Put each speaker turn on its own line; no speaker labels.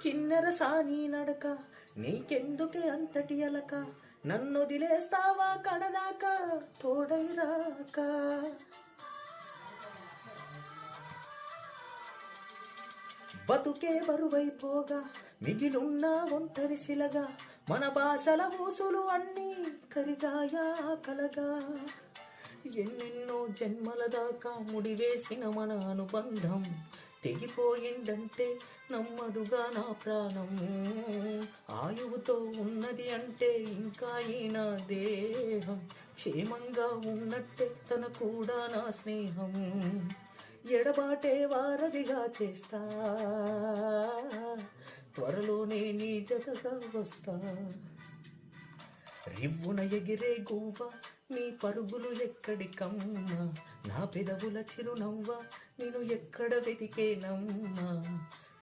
కిన్నెర సాని నడక నీకెందుకే అంతటి అలక నన్నొదిలేస్తావా కడదాకా తోడై రాక బతుకే బరువైపోగా మిగిలున్న ఒంటరి శిలగా మన భాషల ఊసులు అన్నీ కరిగాయా కలగా ఎన్నెన్నో జన్మల దాకా ముడివేసిన మన అనుబంధం తెగిపోయిందంటే నమ్మదుగా నా ప్రాణం ఆయువుతో ఉన్నది అంటే ఇంకా ఈ నా దేహం క్షేమంగా ఉన్నట్టే తన కూడా నా స్నేహం ఎడబాటే వారధిగా చేస్తా త్వరలోనే నీ జతగా వస్తా రివ్వున ఎగిరే గువ్వ నీ పరుగులు ఎక్కడికమ్మా నా పెదవుల చిరునవ్వ నేను ఎక్కడ వెతికేనమ్మా